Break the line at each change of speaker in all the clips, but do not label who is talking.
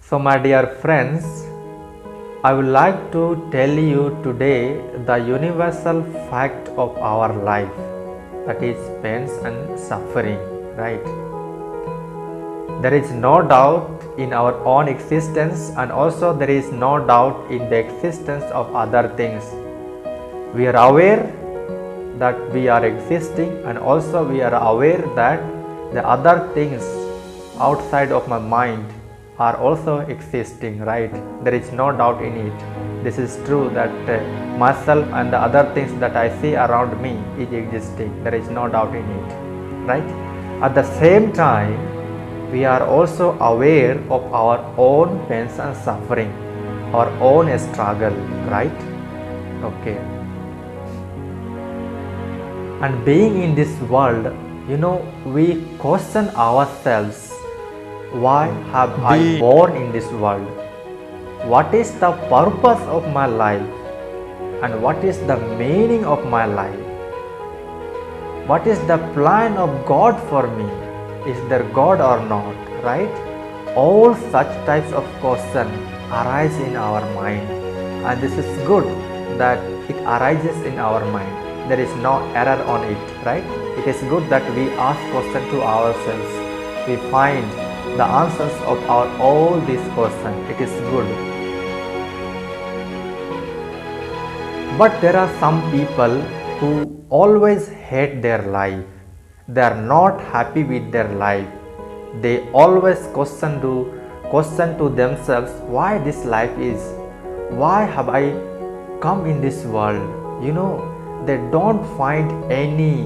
So, my dear friends, I would like to tell you today the universal fact of our life, that is pains and suffering, right? There is no doubt in our own existence, and also there is no doubt in the existence of other things. We are aware that we are existing, and also we are aware that the other things outside of my mind are also existing, right? There is no doubt in it. This is true that myself and the other things that I see around me is existing. There is no doubt in it, right? At the same time, we are also aware of our own pains and suffering, our own struggle, right? Okay. And being in this world, we question ourselves, why have I born in this world? What is the purpose of my life? And what is the meaning of my life? What is the plan of God for me? Is there God or not, right? All such types of questions arise in our mind, and this is good that it arises in our mind. There is no error on it, right? It is good that we ask questions to ourselves. We find the answers of all these questions. It is good. But there are some people who always hate their life. They are not happy with their life. They always question to themselves why this life is. Why have I come in this world? They don't find any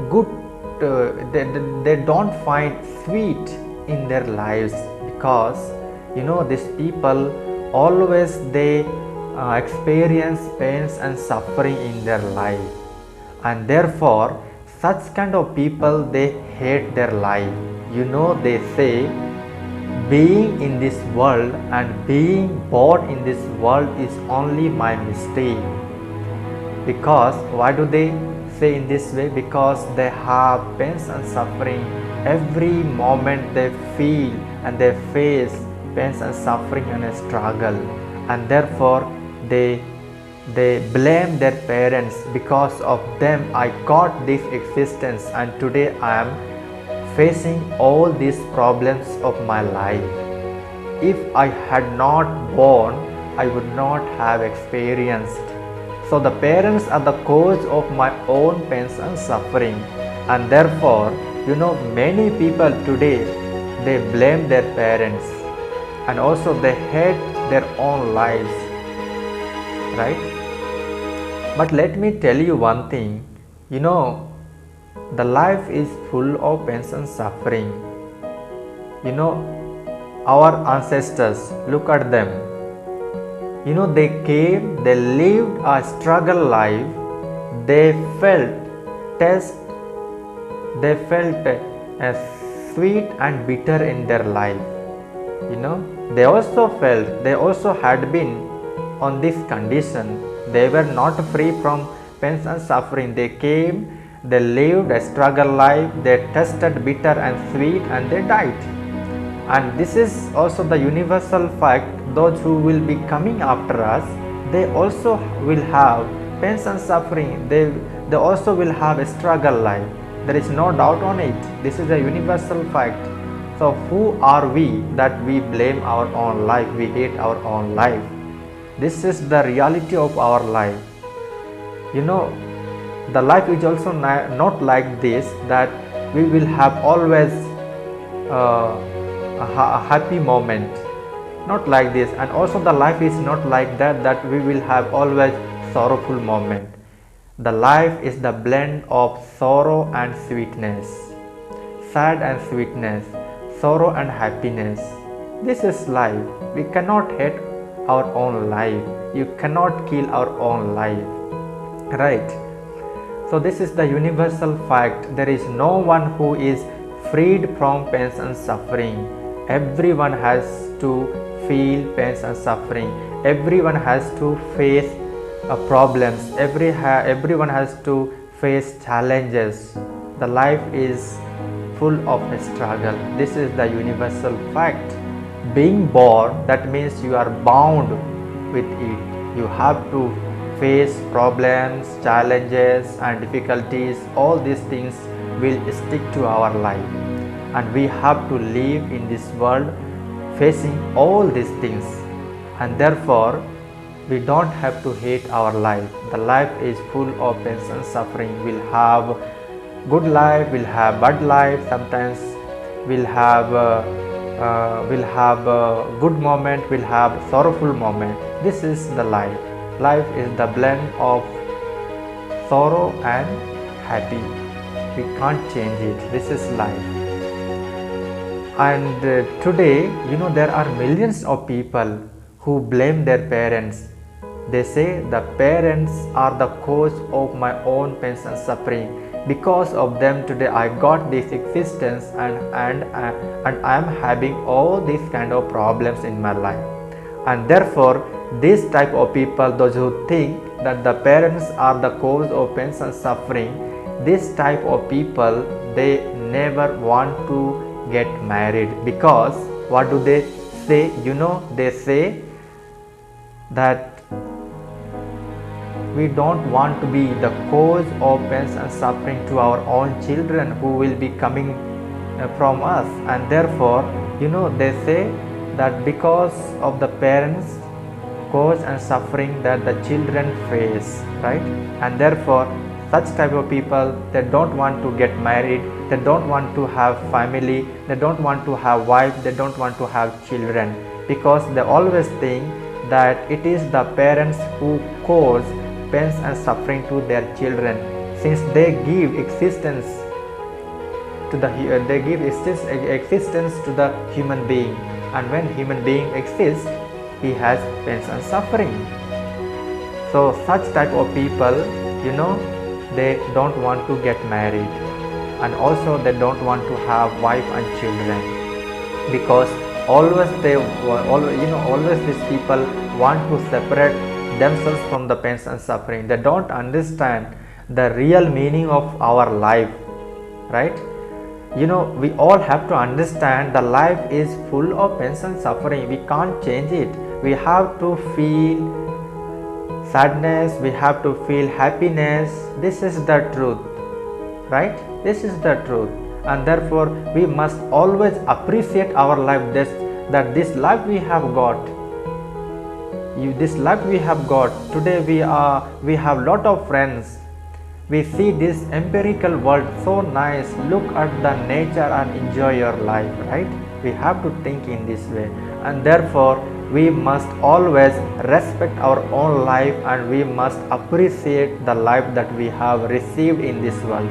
good, they don't find sweet in their lives, because these people always they experience pains and suffering in their life, and therefore such kind of people, they hate their life. They say being in this world and being born in this world is only my mistake. Because why do they say in this way? Because they have pains and suffering. Every moment they feel and they face pains and suffering and a struggle, and therefore they blame their parents. Because of them I got this existence, and today I am facing all these problems of my life. If I had not born, I would not have experienced. So the parents are the cause of my own pains and suffering, and therefore many people today, they blame their parents, and also they hate their own lives, right? But let me tell you one thing, the life is full of pains and suffering. Our ancestors, look at them. They came, they lived a struggle life, they felt sweet and bitter in their life. They also had been on this condition. They were not free from pains and suffering. They came, they lived a struggle life, they tasted bitter and sweet, and they died. And this is also the universal fact. Those who will be coming after us, they also will have pains and suffering. They also will have a struggle life. There is no doubt on it. This is a universal fact. So who are we that we blame our own life, we hate our own life? This is the reality of our life. The life is also not like this, that we will have always a happy moment. Not like this. And also the life is not like that we will have always sorrowful moment. The life is the blend of sorrow and sweetness, sad and sweetness, sorrow and happiness. This is life. We cannot hate our own life. You cannot kill our own life, right? So this is the universal fact. There is no one who is freed from pains and suffering. Everyone has to feel pains and suffering. Everyone has to face problems. Everyone has to face challenges. The life is full of struggle. This is the universal fact. Being born, that means you are bound with it. You have to face problems, challenges and difficulties. All these things will stick to our life, and we have to live in this world facing all these things. And therefore we don't have to hate our life. The life is full of pains and suffering. We'll have good life, we'll have bad life. Sometimes we'll have good moment, we'll have sorrowful moment. This is the life. Life is the blend of sorrow and happy. We can't change it. This is life. And today, there are millions of people who blame their parents. They say the parents are the cause of my own pains and suffering. Because of them today I got this existence, and I am having all these kind of problems in my life. And therefore this type of people, those who think that the parents are the cause of pains and suffering, this type of people, they never want to get married. Because what do they say? They say that we don't want to be the cause of pains and suffering to our own children who will be coming from us. And therefore they say that because of the parents cause and suffering that the children face, right? And therefore such type of people, they don't want to get married, they don't want to have family, they don't want to have wife, they don't want to have children, because they always think that it is the parents who cause pains and suffering to their children, since they give existence to the existence to the human being, and when human being exists, he has pains and suffering. So such type of people, they don't want to get married, and also they don't want to have wife and children, because always these people want to separate themselves from the pains and suffering. They don't understand the real meaning of our life, right? We all have to understand the life is full of pains and suffering. We can't change it. We have to feel sadness, we have to feel happiness. This is the truth, right? This is the truth. And therefore we must always appreciate our life, that this life we have got. This life we have got today, we have lot of friends. We see this empirical world so nice. Look at the nature and enjoy your life, right? We have to think in this way. And therefore we must always respect our own life, and we must appreciate the life that we have received in this world.